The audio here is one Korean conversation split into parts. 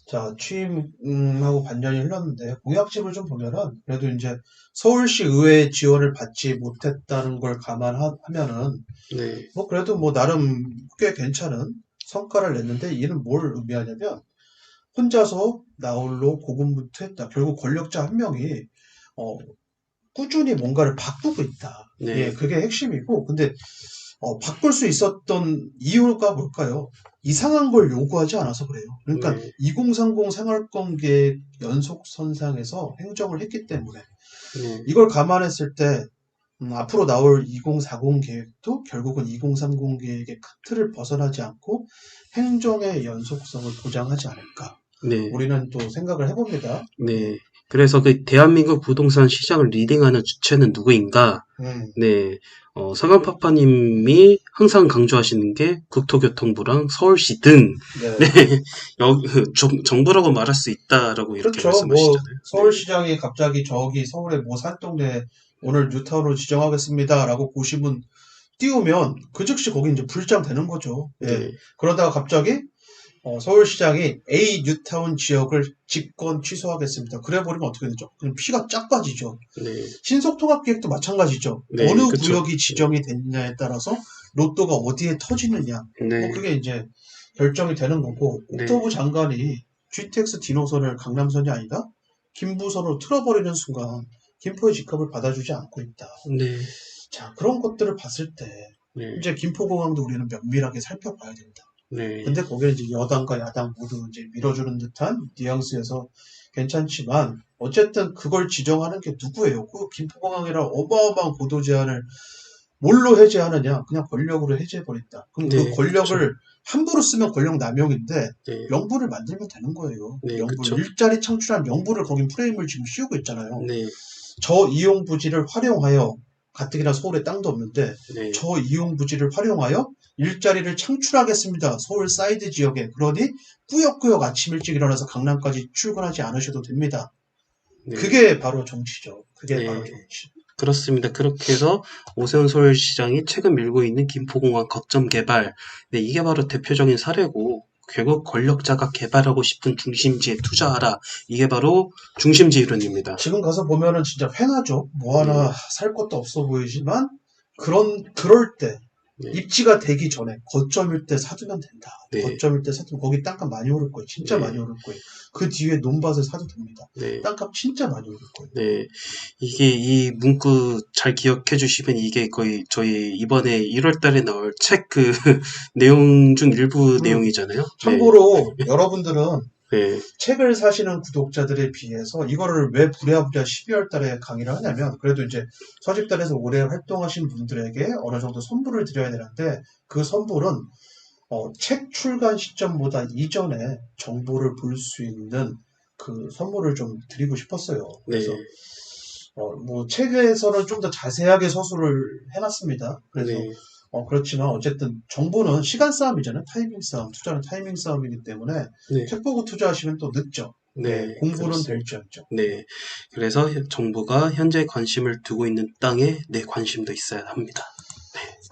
자, 취임하고 반년이 흘렀는데, 공약집을 좀 보면은, 그래도 이제 서울시 의회 지원을 받지 못했다는 걸 감안하면은, 네, 뭐, 그래도 뭐, 나름 꽤 괜찮은 성과를 냈는데, 이는 뭘 의미하냐면, 혼자서 나홀로 고군분투했다. 결국 권력자 한 명이, 어, 꾸준히 뭔가를 바꾸고 있다. 예, 네, 그게 핵심이고, 근데 바꿀 수 있었던 이유가 뭘까요? 이상한 걸 요구하지 않아서 그래요. 그러니까 네, 2030 생활권 계획 연속선상에서 행정을 했기 때문에 네, 이걸 감안했을 때 앞으로 나올 2040 계획도 결국은 2030 계획의 큰 틀을 벗어나지 않고 행정의 연속성을 보장하지 않을까. 네, 우리는 또 생각을 해봅니다. 예. 네. 그래서 그 대한민국 부동산 시장을 리딩하는 주체는 누구인가? 음, 네, 사강파파님이 항상 강조하시는 게 국토교통부랑 서울시 등, 네, 네. 정부라고 말할 수 있다라고 이렇게 그렇죠. 뭐 말씀하시잖아요. 네, 서울시장이 갑자기 저기 서울의 뭐 산동네 오늘 뉴타운으로 지정하겠습니다라고 고시문 띄우면 그 즉시 거기 이제 불장되는 거죠. 예. 네, 그러다가 갑자기 서울시장이 A 뉴타운 지역을 집권 취소하겠습니다. 그래 버리면 어떻게 되죠? 그럼 피가 쫙 빠지죠. 네, 신속통합계획도 마찬가지죠. 네, 어느 그쵸. 구역이 지정이 됐냐에 따라서 로또가 어디에 터지느냐. 뭐 네, 그게 이제 결정이 되는 거고 네, 국토부 장관이 GTX 디노선을 강남선이 아니다? 김부선으로 틀어버리는 순간 김포의 집값을 받아주지 않고 있다. 네, 자, 그런 것들을 봤을 때 네, 이제 김포공항도 우리는 면밀하게 살펴봐야 된다. 네, 근데 거기에 이제 여당과 야당 모두 이제 밀어주는 듯한 뉘앙스여서 괜찮지만 어쨌든 그걸 지정하는 게 누구예요? 그 김포공항이라 어마어마한 고도 제한을 뭘로 해제하느냐? 그냥 권력으로 해제해버린다. 그럼 그 네, 그쵸. 권력을 함부로 쓰면 권력 남용인데 네, 명분을 만들면 되는 거예요. 네, 명분, 그쵸. 일자리 창출한 명분을 거긴 프레임을 지금 씌우고 있잖아요. 네, 저 이용 부지를 활용하여 가뜩이나 서울에 땅도 없는데 네, 저 이용 부지를 활용하여 일자리를 창출하겠습니다. 서울 사이드 지역에. 그러니 꾸역꾸역 아침 일찍 일어나서 강남까지 출근하지 않으셔도 됩니다. 네, 그게 바로 정치죠. 그게 바로 네. 정치. 그렇습니다. 그렇게 해서 오세훈 서울시장이 최근 밀고 있는 김포공항 거점 개발, 네, 이게 바로 대표적인 사례고, 결국 권력자가 개발하고 싶은 중심지에 투자하라. 이게 바로 중심지 이론입니다. 지금 가서 보면은 진짜 횡하죠. 뭐 네, 하나 살 것도 없어 보이지만 그럴 때 네, 입지가 되기 전에 거점일 때 사두면 된다. 네, 거점일 때 사두면 거기 땅값 많이 오를 거예요. 진짜 많이 네, 오를 거예요. 그 뒤에 논밭을 사도 됩니다. 네, 땅값 진짜 많이 오를 거예요. 네. 이게 이 문구 잘 기억해 주시면 이게 거의 저희 이번에 1월 달에 나올 책 그 내용 중 일부 음, 내용이잖아요. 네, 참고로 여러분들은 네, 책을 사시는 구독자들에 비해서 이거를 왜 부랴부랴 12월 달에 강의를 하냐면 그래도 이제 서집단에서 오래 활동하신 분들에게 어느 정도 선물을 드려야 되는데 그 선물은 책 출간 시점보다 이전에 정보를 볼 수 있는 그 선물을 좀 드리고 싶었어요. 그래서 네, 뭐 책에서는 좀 더 자세하게 서술을 해놨습니다. 그래서 네, 그렇지만 어쨌든 정보는 시간 싸움이잖아요. 타이밍 싸움. 투자는 타이밍 싸움이기 때문에 네, 책 보고 투자하시면 또 늦죠. 예, 네, 공부는 그렇습니다. 될지언정. 네. 그래서 정부가 현재 관심을 두고 있는 땅에 내 관심도 있어야 합니다.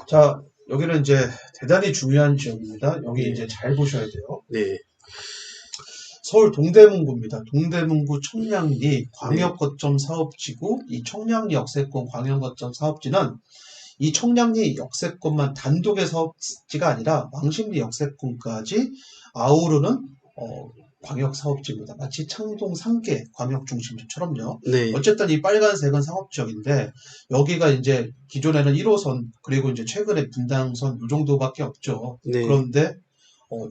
자, 여기는 이제 대단히 중요한 지역입니다. 여기 네, 이제 잘 보셔야 돼요. 네, 서울 동대문구입니다. 동대문구 청량리 네, 광역거점 사업지구, 이 청량리 역세권 광역거점 사업지는 이 청량리 역세권만 단독의 사업지가 아니라 왕십리 역세권까지 아우르는 광역 사업지입니다. 마치 창동 상계 광역 중심지처럼요. 네, 어쨌든 이 빨간색은 상업지역인데 여기가 이제 기존에는 1호선 그리고 이제 최근에 분당선 이 정도밖에 없죠. 네, 그런데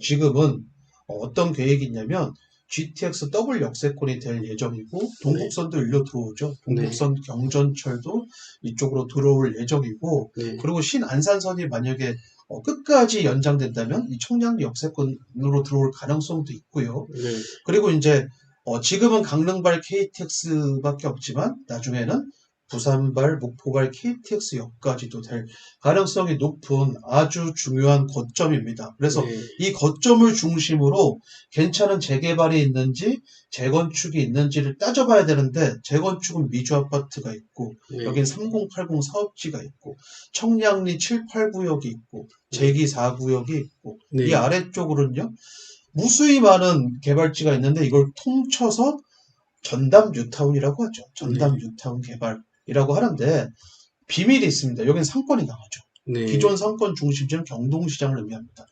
지금은 어떤 계획이 있냐면 GTX 더블 역세권이 될 예정이고 네, 동북선도 일로 들어오죠. 네, 동북선 경전철도 이쪽으로 들어올 예정이고 네, 그리고 신안산선이 만약에 끝까지 연장된다면 이 청량리 역세권으로 들어올 가능성도 있고요. 네, 그리고 이제 지금은 강릉발 KTX밖에 없지만 나중에는 부산발, 목포발 KTX역까지도 될 가능성이 높은 아주 중요한 거점입니다. 그래서 네, 이 거점을 중심으로 괜찮은 재개발이 있는지 재건축이 있는지를 따져봐야 되는데 재건축은 미주 아파트가 있고 네, 여긴 3080 사업지가 있고 청량리 7, 8구역이 있고 네, 제기 4구역이 있고 이 네, 아래쪽으로는요 무수히 많은 개발지가 있는데 이걸 통쳐서 전담 뉴타운이라고 하죠. 전담 뉴타운 개발이라고 하는데 비밀이 있습니다. 여기는 상권이 강하죠. 네, 기존 상권 중심지는 경동시장을 의미합니다.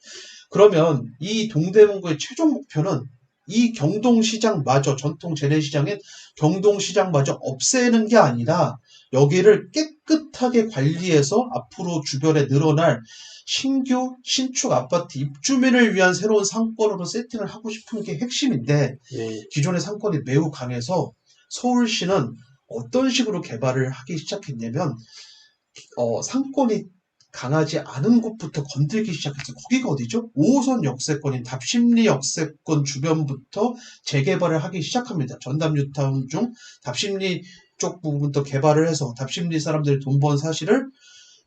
그러면 이 동대문구의 최종 목표는 이 경동시장마저 전통 재래시장인 경동시장마저 없애는 게 아니라 여기를 깨끗하게 관리해서 앞으로 주변에 늘어날 신규 신축 아파트 입주민을 위한 새로운 상권으로 세팅을 하고 싶은 게 핵심인데 네, 기존의 상권이 매우 강해서 서울시는 어떤 식으로 개발을 하기 시작했냐면 상권이 강하지 않은 곳부터 건들기 시작했어요. 거기가 어디죠? 5호선 역세권인 답심리 역세권 주변부터 재개발을 하기 시작합니다. 전담 뉴타운 중 답심리 쪽 부분부터 개발을 해서 답심리 사람들이 돈 번 사실을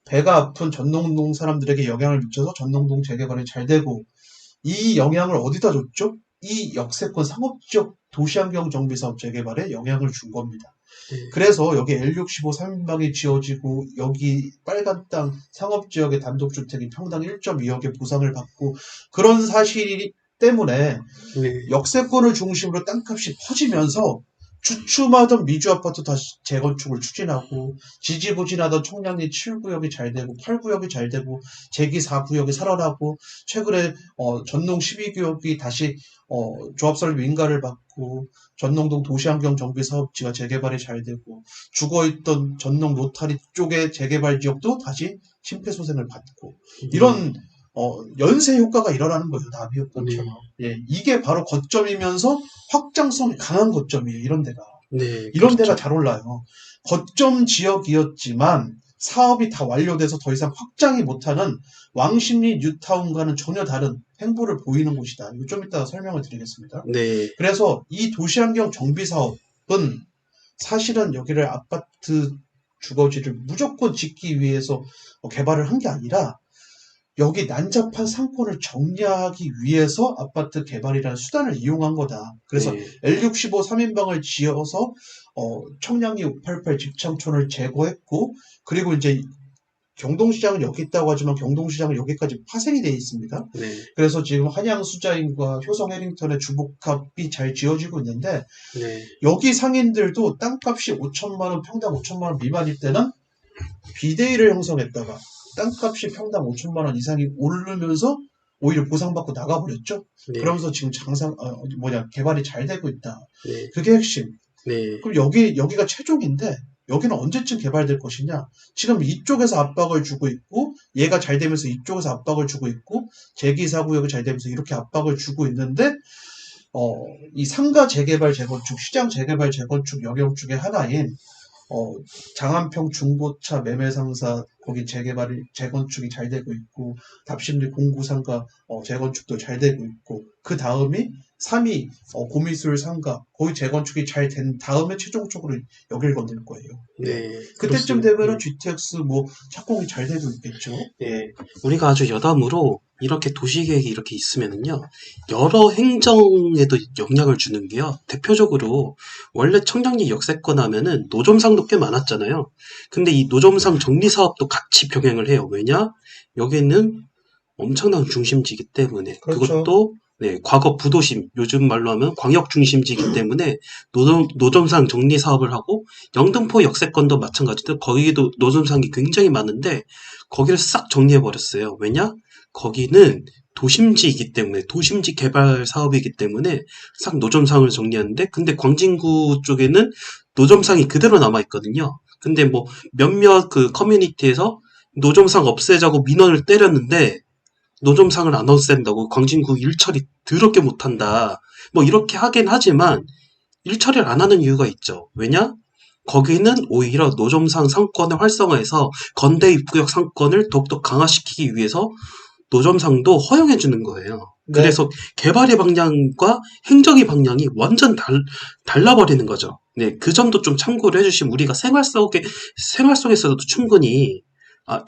배가 아픈 전농동 사람들에게 영향을 미쳐서 전농동 재개발이 잘 되고 이 영향을 어디다 줬죠? 이 역세권 상업지역 도시환경 정비사업 재개발에 영향을 준 겁니다. 네, 그래서 여기 L65 3인방이 지어지고 여기 빨간 땅 상업지역의 단독주택이 평당 1.2억의 보상을 받고 그런 사실 때문에 네, 역세권을 중심으로 땅값이 퍼지면서 주춤하던 미주 아파트 다시 재건축을 추진하고 지지부진하던 청량리 7구역이 잘 되고 8구역이 잘 되고 제기 4구역이 살아나고 최근에 전농 12구역이 다시 조합설립 인가를 받고 전농동 도시환경 정비 사업지가 재개발이 잘 되고 죽어있던 전농 로타리 쪽의 재개발 지역도 다시 심폐소생을 받고 이런 연쇄 효과가 일어나는 거예요. 나비 효과처럼. 예, 이게 바로 거점이면서 확장성이 강한 거점이에요. 이런 데가. 네, 이런 데가 그렇죠. 잘 올라요. 거점 지역이었지만 사업이 다 완료돼서 더 이상 확장이 못하는 왕십리 뉴타운과는 전혀 다른 행보를 보이는 곳이다. 이거 좀 이따가 설명을 드리겠습니다. 네, 그래서 이 도시환경 정비 사업은 사실은 여기를 아파트 주거지를 무조건 짓기 위해서 개발을 한 게 아니라 여기 난잡한 상권을 정리하기 위해서 아파트 개발이라는 수단을 이용한 거다. 그래서 네, L65 3인방을 지어서 청량리 588 직창촌을 제거했고 그리고 이제 경동시장은 여기 있다고 하지만 경동시장은 여기까지 파생이 되어 있습니다. 네, 그래서 지금 한양수자인과 효성 해링턴의 주복합이 잘 지어지고 있는데 네, 여기 상인들도 땅값이 5천만 원, 평당 5천만 원 미만일 때는 비대위를 형성했다가 땅값이 평당 5천만 원 이상이 오르면서 오히려 보상받고 나가버렸죠. 네, 그러면서 지금 개발이 잘 되고 있다. 네, 그게 핵심. 네, 그럼 여기가 최종인데 여기는 언제쯤 개발될 것이냐? 지금 이쪽에서 압박을 주고 있고 얘가 잘 되면서 이쪽에서 압박을 주고 있고 재기사구역이 잘 되면서 이렇게 압박을 주고 있는데 이 상가 재개발 재건축, 시장 재개발 재건축 영역 중에 하나인 장안평 중고차 매매상사 거기 재건축이 잘 되고 있고 답심리 공구상가 재건축도 잘 되고 있고 그 다음이 3위 고미술 상가 거기 재건축이 잘 된 다음에 최종적으로 여길 건들 거예요. 예. 네, 그때쯤 그렇습니다. 되면은 GTX 착공이 잘 되고 있겠죠. 예, 우리가 아주 여담으로 이렇게 도시계획이 이렇게 있으면은요, 여러 행정에도 영향을 주는 게요, 대표적으로, 원래 청량리 역세권 하면은 노점상도 꽤 많았잖아요. 근데 이 노점상 정리 사업도 같이 병행을 해요. 왜냐? 여기는 엄청난 중심지이기 때문에. 그렇죠. 그것도, 네, 과거 부도심, 요즘 말로 하면 광역 중심지이기 때문에 노점상 정리 사업을 하고, 영등포 역세권도 마찬가지로 거기도 노점상이 굉장히 많은데, 거기를 싹 정리해버렸어요. 왜냐? 거기는 도심지이기 때문에, 도심지 개발 사업이기 때문에 싹 노점상을 정리하는데, 근데 광진구 쪽에는 노점상이 그대로 남아있거든요. 근데 뭐 몇몇 그 커뮤니티에서 노점상 없애자고 민원을 때렸는데, 노점상을 안 없앤다고 광진구 일처리 더럽게 못한다. 뭐 이렇게 하긴 하지만 일처리를 안 하는 이유가 있죠. 왜냐? 거기는 오히려 노점상 상권을 활성화해서 건대 입구역 상권을 더욱더 강화시키기 위해서 노점상도 허용해 주는 거예요. 네. 그래서 개발의 방향과 행정의 방향이 완전 달라버리는 거죠. 네, 그 점도 좀 참고를 해주시면 우리가 생활 속에서도 충분히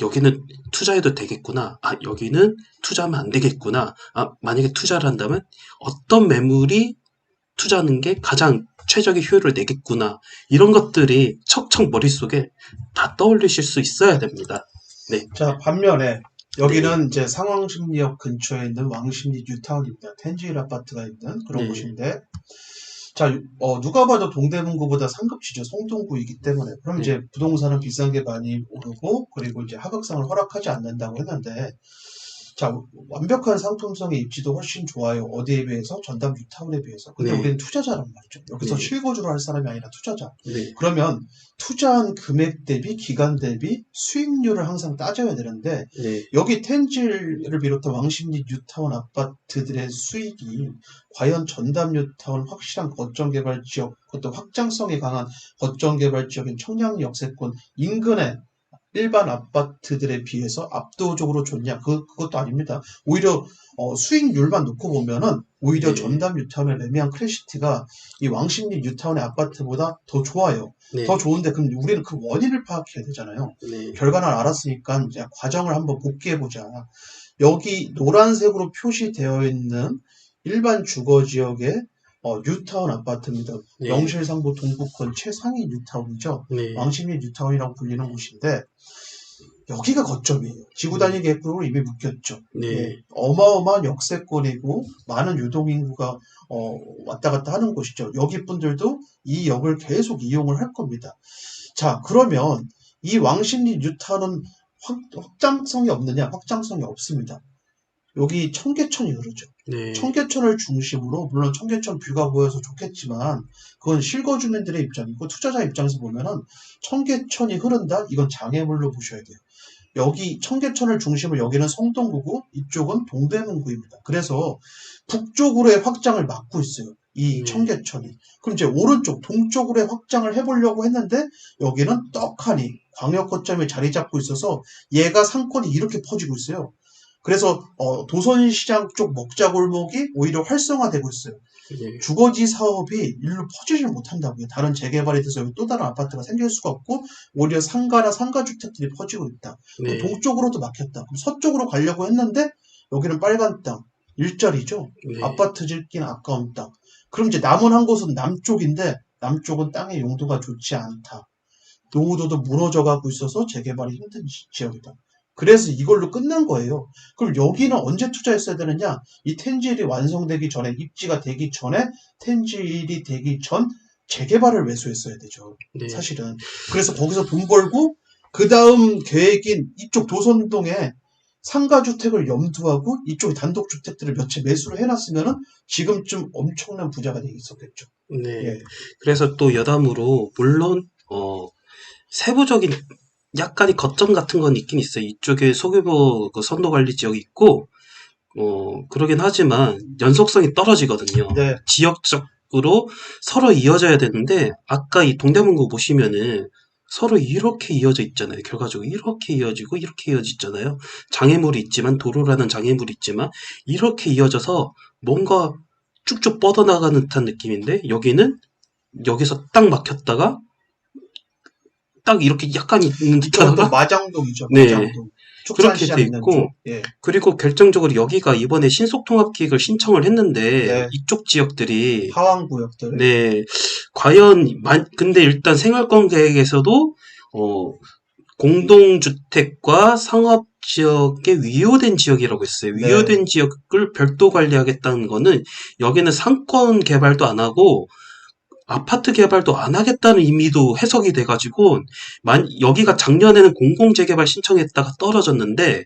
여기는 투자해도 되겠구나. 여기는 투자하면 안 되겠구나. 만약에 투자를 한다면 어떤 매물이 투자하는 게 가장 최적의 효율을 내겠구나. 이런 것들이 척척 머릿속에 다 떠올리실 수 있어야 됩니다. 네, 자, 반면에 여기는 이제 상황심리역 근처에 있는 왕십리 뉴타운입니다. 텐지일 아파트가 있는 그런 네. 곳인데, 자, 누가 봐도 동대문구보다 상급지죠. 성동구이기 때문에. 그럼 네. 이제 부동산은 비싼 게 많이 오르고, 그리고 이제 하극상을 허락하지 않는다고 했는데, 자, 완벽한 상품성의 입지도 훨씬 좋아요. 어디에 비해서? 전담 뉴타운에 비해서. 근데 네. 우리는 투자자란 말이죠. 여기서 네. 실거주를 할 사람이 아니라 투자자. 네. 그러면 투자한 금액 대비 기간 대비 수익률을 항상 따져야 되는데, 네. 여기 텐질을 비롯한 왕십리 뉴타운 아파트들의 수익이 과연 전담 뉴타운 확실한 거점 개발 지역, 그것도 확장성이 강한 거점 개발 지역인 청량 역세권 인근의 일반 아파트들에 비해서 압도적으로 좋냐? 그것도 아닙니다. 오히려 수익률만 놓고 보면은 오히려 네. 전담 뉴타운의 매매한 크래시티가 이 왕십리 뉴타운의 아파트보다 더 좋아요. 네. 더 좋은데 그럼 우리는 그 원인을 파악해야 되잖아요. 네. 결과는 알았으니까 이제 과정을 한번 복귀해보자. 여기 노란색으로 표시되어 있는 일반 주거지역의 뉴타운 아파트입니다. 네. 명실상부 동북권 최상위 뉴타운이죠. 네. 왕십리 뉴타운이라고 불리는 곳인데 여기가 거점이에요. 지구 단위 계획으로 이미 묶였죠. 네. 예, 어마어마한 역세권이고 많은 유동인구가 왔다 갔다 하는 곳이죠. 여기 분들도 이 역을 계속 이용을 할 겁니다. 자, 그러면 이 왕십리 뉴타운은 확장성이 없느냐? 확장성이 없습니다. 여기 청계천이 흐르죠. 네. 청계천을 중심으로 물론 청계천 뷰가 보여서 좋겠지만 그건 실거주민들의 입장이고 투자자 입장에서 보면은 청계천이 흐른다? 이건 장애물로 보셔야 돼요. 여기 청계천을 중심으로 여기는 성동구고 이쪽은 동대문구입니다. 그래서 북쪽으로의 확장을 막고 있어요. 이 청계천이. 그럼 이제 오른쪽 동쪽으로의 확장을 해보려고 했는데 여기는 떡하니 광역 거점에 자리 잡고 있어서 얘가 상권이 이렇게 퍼지고 있어요. 그래서 도선시장 쪽 먹자골목이 오히려 활성화되고 있어요. 네. 주거지 사업이 일로 퍼지질 못한다고요. 다른 재개발이 돼서 여기 또 다른 아파트가 생길 수가 없고 오히려 상가나 상가주택들이 퍼지고 있다. 네. 동쪽으로도 막혔다. 그럼 서쪽으로 가려고 했는데 여기는 빨간 땅, 일자리죠. 네. 아파트 짓기는 아까운 땅. 그럼 이제 남은 한 곳은 남쪽인데 남쪽은 땅의 용도가 좋지 않다. 노후도도 무너져 가고 있어서 재개발이 힘든 지역이다. 그래서 이걸로 끝난 거예요. 그럼 여기는 언제 투자했어야 되느냐? 이 텐질이 완성되기 전에, 입지가 되기 전에 텐질이 되기 전 재개발을 매수했어야 되죠. 네. 사실은. 그래서 거기서 돈 벌고 그 다음 계획인 이쪽 도선동에 상가주택을 염두하고 이쪽 단독주택들을 몇 채 매수를 해놨으면은 지금쯤 엄청난 부자가 되어 있었겠죠. 네. 예. 그래서 또 여담으로 물론 세부적인 약간의 거점 같은 건 있긴 있어요. 이쪽에 소규모 그 선도 관리 지역이 있고 그러긴 하지만 연속성이 떨어지거든요. 네. 지역적으로 서로 이어져야 되는데 아까 이 동대문구 보시면은 서로 이렇게 이어져 있잖아요. 결과적으로 이렇게 이어지고 이렇게 이어져 있잖아요. 장애물이 있지만 도로라는 장애물이 있지만 이렇게 이어져서 뭔가 쭉쭉 뻗어나가는 듯한 느낌인데 여기는 여기서 딱 막혔다가 딱 이렇게 약간 있는 이쪽은 또 듯하다가 마장동이죠. 네. 마장동. 그렇게 축산시장 돼 있는 있고 쪽. 예. 그리고 결정적으로 여기가 이번에 신속통합기획을 신청을 했는데 네. 이쪽 지역들이 하왕구역들. 네 과연 근데 일단 생활권 계획에서도 공동주택과 상업지역에 위효된 지역이라고 했어요. 네. 위효된 지역을 별도 관리하겠다는 거는 여기는 상권 개발도 안 하고 아파트 개발도 안 하겠다는 의미도 해석이 돼가지고 여기가 작년에는 공공재개발 신청했다가 떨어졌는데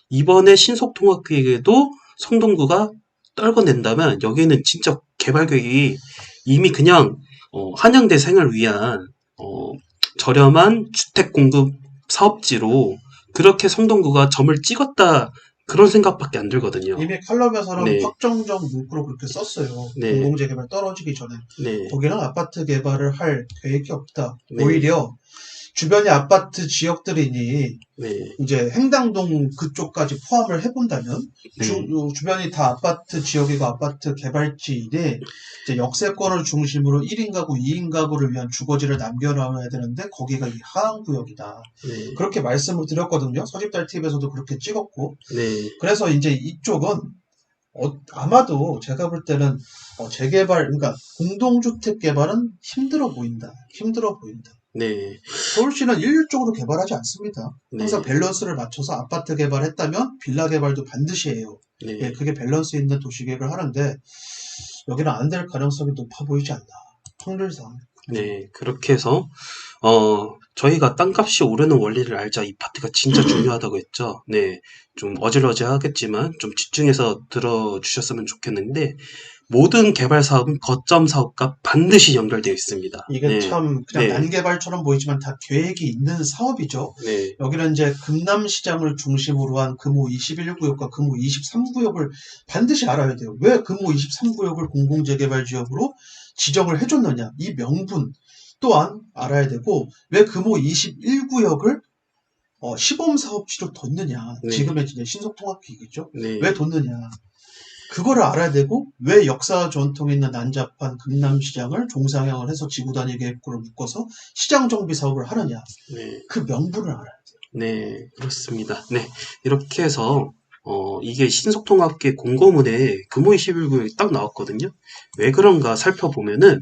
이번에 신속통합계획에도 성동구가 떨궈낸다면 여기는 진짜 개발계획이 이미 그냥 한양대생을 위한 저렴한 주택 공급 사업지로 그렇게 성동구가 점을 찍었다 그런 생각밖에 안 들거든요. 이미 칼럼에서는 네. 확정적 문구로 그렇게 썼어요. 네. 공공재개발 떨어지기 전에. 네. 거기는 아파트 개발을 할 계획이 없다. 네. 오히려 주변의 아파트 지역들이니 네. 이제 행당동 그쪽까지 포함을 해본다면 네. 주변이 다 아파트 지역이고 아파트 개발지이니 이제 역세권을 중심으로 1인 가구, 2인 가구를 위한 주거지를 남겨놔야 되는데 거기가 이 하항구역이다. 네. 그렇게 말씀을 드렸거든요. 서집달 TV에서도 그렇게 찍었고 네. 그래서 이제 이쪽은 아마도 제가 볼 때는 재개발, 그러니까 공동주택 개발은 힘들어 보인다. 힘들어 보인다. 네, 서울시는 일률적으로 개발하지 않습니다. 항상 네, 밸런스를 맞춰서 아파트 개발했다면 빌라 개발도 반드시 해요. 예, 네, 그게 밸런스 있는 도시계획을 하는데 여기는 안 될 가능성이 높아 보이지 않나. 확률상. 네. 그렇게 해서 저희가 땅값이 오르는 원리를 알자. 이 파트가 진짜 중요하다고 했죠. 네, 좀 어질어질하겠지만 좀 집중해서 들어주셨으면 좋겠는데 모든 개발 사업은 거점 사업과 반드시 연결되어 있습니다. 이게 네, 참 그냥 네, 난개발처럼 보이지만 다 계획이 있는 사업이죠. 네, 여기는 이제 금남시장을 중심으로 한 금호 21구역과 금호 23구역을 반드시 알아야 돼요. 왜 금호 23구역을 공공재개발지역으로 지정을 해줬느냐. 이 명분 또한 알아야 되고 왜 금호 21구역을 시범사업지로 뒀느냐. 네, 지금의 이제 신속통합기획이죠. 왜 네, 뒀느냐. 그거를 알아야 되고 왜 역사 전통 있는 난잡한 금남시장을 종상향을 해서 지구단위 계획구를 묶어서 시장 정비 사업을 하느냐. 네, 그 명분을 알아야 돼요. 네, 그렇습니다. 네, 이렇게 해서 이게 신속통합계 공고문에 금호 21구역이 딱 나왔거든요. 왜 그런가 살펴보면은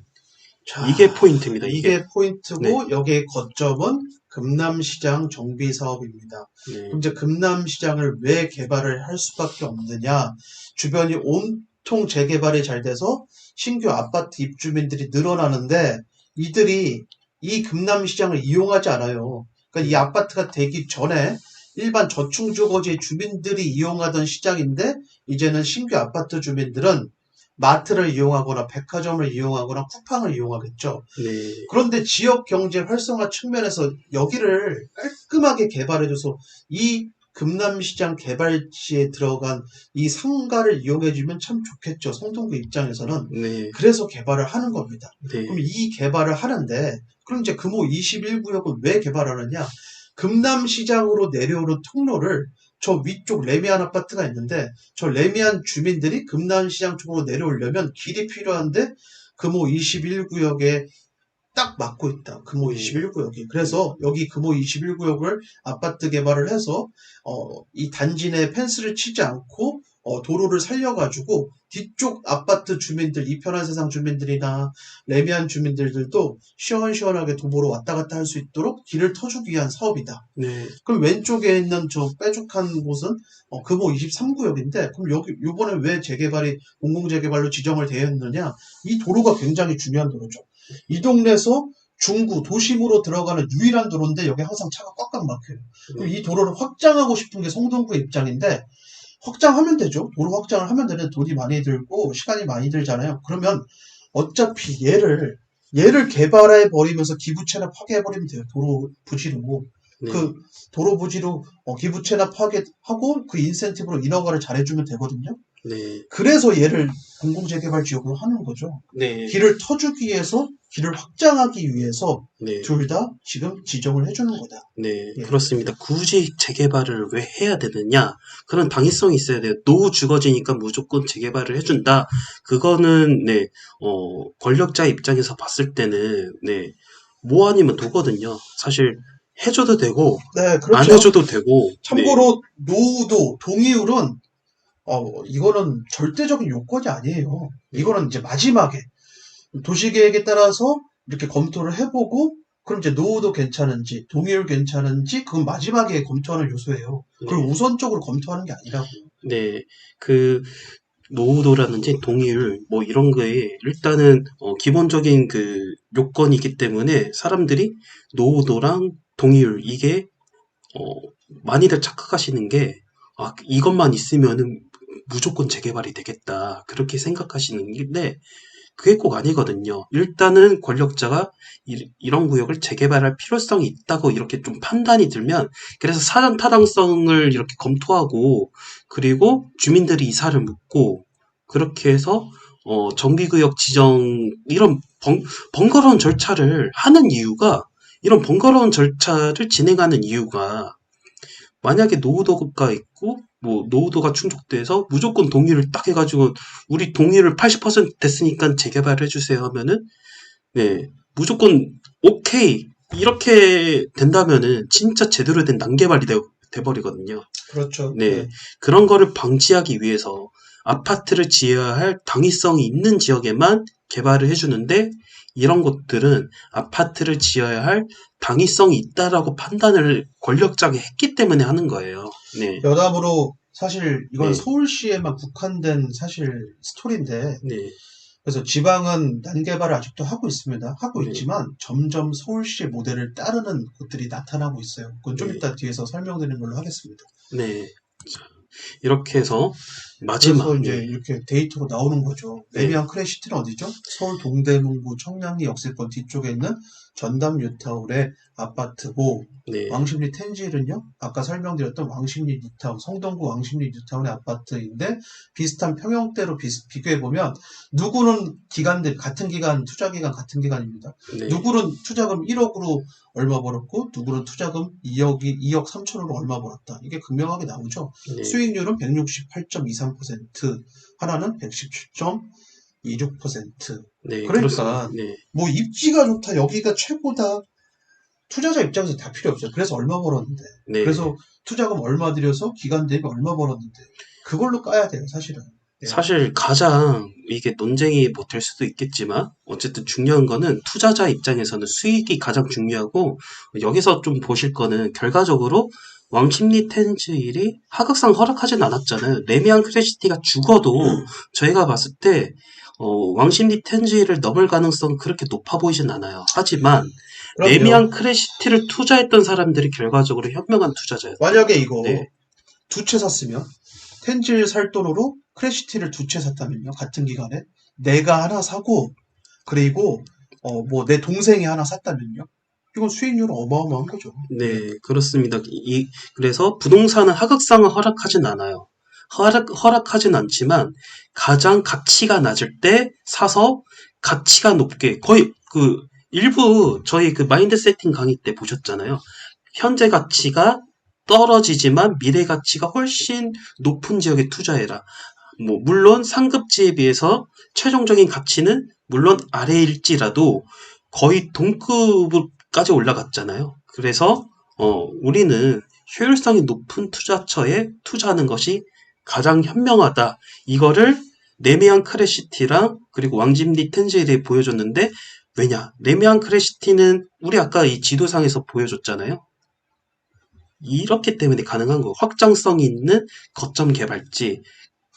이게 자, 포인트입니다. 이게. 이게 네, 포인트고 여기의 거점은 금남시장 정비 사업입니다. 네, 그럼 이제 금남시장을 왜 개발을 할 수밖에 없느냐? 주변이 온통 재개발이 잘 돼서 신규 아파트 입주민들이 늘어나는데 이들이 이 금남시장을 이용하지 않아요. 그러니까 이 아파트가 되기 전에 일반 저층주거지 주민들이 이용하던 시장인데 이제는 신규 아파트 주민들은 마트를 이용하거나 백화점을 이용하거나 쿠팡을 이용하겠죠. 네, 그런데 지역 경제 활성화 측면에서 여기를 깔끔하게 개발해줘서 이 금남시장 개발지에 들어간 이 상가를 이용해주면 참 좋겠죠. 성동구 입장에서는. 네, 그래서 개발을 하는 겁니다. 그럼 네, 이 개발을 하는데, 그럼 이제 금호 21구역은 왜 개발하느냐? 금남시장으로 내려오는 통로를 저 위쪽 레미안 아파트가 있는데, 저 레미안 주민들이 금남시장 쪽으로 내려오려면 길이 필요한데, 금호 21구역에 딱 막고 있다. 금호 네, 21구역이. 그래서 여기 금호 21구역을 아파트 개발을 해서 이 단지 내 펜스를 치지 않고 도로를 살려가지고 뒤쪽 아파트 주민들, 이편한 세상 주민들이나 레미안 주민들도 시원시원하게 도보로 왔다 갔다 할 수 있도록 길을 터주기 위한 사업이다. 네, 그럼 왼쪽에 있는 저 빼죽한 곳은 금호 23구역인데 그럼 여기 요번에 왜 재개발이 공공재개발로 지정을 되어 있느냐? 이 도로가 굉장히 중요한 도로죠. 이 동네에서 중구 도심으로 들어가는 유일한 도로인데 여기 항상 차가 꽉꽉 막혀요. 그럼 네, 이 도로를 확장하고 싶은 게 성동구의 입장인데 확장하면 되죠. 도로 확장을 하면 되는데 돈이 많이 들고 시간이 많이 들잖아요. 그러면 어차피 얘를 개발해 버리면서 기부 체납 파괴해 버리면 돼요. 도로 부지로. 네, 그 도로 부지로 기부 체납 파괴하고 그 인센티브로 인허가를 잘해주면 되거든요. 네, 그래서 얘를 공공재개발 지역으로 하는 거죠. 네, 길을 터주기 위해서, 길을 확장하기 위해서 네, 둘 다 지금 지정을 해주는 거다. 네, 예. 그렇습니다. 굳이 재개발을 왜 해야 되느냐? 그런 당위성이 있어야 돼요. 노후 주거지니까 무조건 재개발을 해준다. 그거는, 네, 권력자 입장에서 봤을 때는, 네, 뭐 아니면 도거든요. 사실, 해줘도 되고, 네, 안 그렇죠. 해줘도 되고, 네, 참고로 노후도 동의율은 이거는 절대적인 요건이 아니에요. 네, 이거는 이제 마지막에 도시계획에 따라서 이렇게 검토를 해보고 그럼 이제 노후도 괜찮은지 동의율 괜찮은지 그건 마지막에 검토하는 요소예요. 그걸 네, 우선적으로 검토하는 게 아니라고요. 네, 그, 노후도라든지 동의율 뭐 이런 거에 일단은 기본적인 그 요건이기 때문에 사람들이 노후도랑 동의율 이게 어, 많이들 착각하시는 게 이것만 있으면은 무조건 재개발이 되겠다 그렇게 생각하시는 건데 그게 꼭 아니거든요. 일단은 권력자가 런 구역을 재개발할 필요성이 있다고 이렇게 좀 판단이 들면 그래서 사전 타당성을 이렇게 검토하고 그리고 주민들이 이사를 묻고 그렇게 해서 정비구역 지정 이런 번거로운 절차를 하는 이유가 이런 번거로운 절차를 진행하는 이유가 만약에 노후도가 있고 뭐 노후도가 충족돼서 무조건 동의를 딱 해가지고 우리 동의를 80% 됐으니까 재개발을 해주세요 하면은 네 무조건 오케이 이렇게 된다면은 진짜 제대로 된 난개발이 돼버리거든요. 그렇죠. 네 네. 그런 거를 방지하기 위해서 아파트를 지어야 할 당위성이 있는 지역에만 개발을 해주는데 이런 것들은 아파트를 지어야 할 당위성이 있다라고 판단을 권력자가 했기 때문에 하는 거예요. 네, 여담으로 사실 이건 네, 서울시에만 국한된 사실 스토리인데 네, 그래서 지방은 난개발을 아직도 하고 있습니다. 하고 네, 있지만 점점 서울시의 모델을 따르는 곳들이 나타나고 있어요. 그건 좀 네, 이따 뒤에서 설명드리는 걸로 하겠습니다. 네. 이렇게 해서 그래서 마지막, 이제 네, 이렇게 데이터로 나오는 거죠. 네, 레미안 크래시티는 어디죠? 서울 동대문구 청량리 역세권 뒤쪽에 있는 전담 뉴타운의 아파트고, 네, 왕십리 텐지일은요, 아까 설명드렸던 왕십리 뉴타운, 성동구 왕십리 뉴타운의 아파트인데, 비슷한 평형대로 비교해보면, 누구는 기간대, 같은 기간, 투자기간 같은 기간입니다. 네, 누구는 투자금 1억으로 얼마 벌었고, 누구는 투자금 2억 3천으로 얼마 벌었다. 이게 극명하게 나오죠. 네, 수익률은 168.23%, 하나는 117.26%. 네, 그렇습니다. 그러니까 네, 뭐 입지가 좋다, 여기가 최고다. 투자자 입장에서 다 필요 없어요. 그래서 얼마 벌었는데. 네. 그래서 투자금 얼마 들여서 기간 대비 얼마 벌었는데. 그걸로 까야 돼요, 사실은. 예. 사실 가장 이게 논쟁이 뭐 될 수도 있겠지만 어쨌든 중요한 거는 투자자 입장에서는 수익이 가장 중요하고 여기서 좀 보실 거는 결과적으로 왕십리 텐즈일이 하극상 허락하진 않았잖아요. 레미안 크래시티가 죽어도 저희가 봤을 때 왕십리 텐즈일을 넘을 가능성은 그렇게 높아 보이진 않아요. 하지만 레미안 그럼요. 크래시티를 투자했던 사람들이 결과적으로 현명한 투자자였다. 만약에 이거 네, 두 채 샀으면, 텐질 살 돈으로 크래시티를 두 채 샀다면요, 같은 기간에. 내가 하나 사고, 그리고, 뭐, 내 동생이 하나 샀다면요. 이건 수익률은 어마어마한 거죠. 예. 네, 그렇습니다. 그래서 부동산은 하극상을 허락하진 않아요. 허락하진 않지만 가장 가치가 낮을 때 사서 가치가 높게 거의 일부 저희 마인드 세팅 강의 때 보셨잖아요. 현재 가치가 떨어지지만 미래 가치가 훨씬 높은 지역에 투자해라. 뭐 물론 상급지에 비해서 최종적인 가치는 물론 아래일지라도 거의 동급까지 올라갔잖아요. 그래서 우리는 효율성이 높은 투자처에 투자하는 것이 가장 현명하다. 이거를 레미안 크래시티랑 그리고 왕십리 텐즈일에 보여줬는데 왜냐? 레미안 크래시티는 우리 아까 이 지도상에서 보여줬잖아요. 이렇기 때문에 가능한 거. 확장성이 있는 거점 개발지.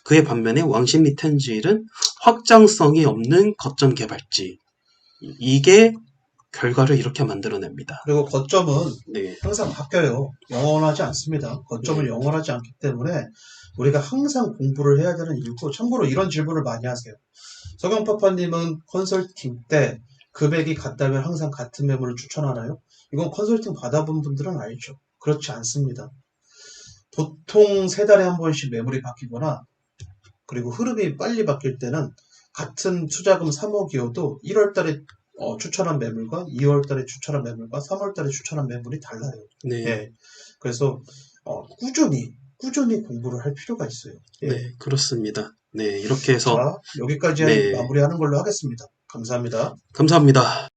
그에 반면에 왕십리 텐즈일은 확장성이 없는 거점 개발지. 이게 결과를 이렇게 만들어냅니다. 그리고 거점은 네, 항상 바뀌어요. 영원하지 않습니다. 거점은 네, 영원하지 않기 때문에 우리가 항상 공부를 해야 되는 이유고, 참고로 이런 질문을 많이 하세요. 석영파파님은 컨설팅 때 금액이 같다면 항상 같은 매물을 추천하나요? 이건 컨설팅 받아본 분들은 알죠. 그렇지 않습니다. 보통 세 달에 한 번씩 매물이 바뀌거나, 그리고 흐름이 빨리 바뀔 때는 같은 투자금 3억이어도 1월 달에 추천한 매물과 2월 달에 추천한 매물과 3월 달에 추천한 매물이 달라요. 네, 예. 그래서 꾸준히 공부를 할 필요가 있어요. 예. 네, 그렇습니다. 네, 이렇게 해서, 자, 여기까지 네, 마무리하는 걸로 하겠습니다. 감사합니다. 감사합니다.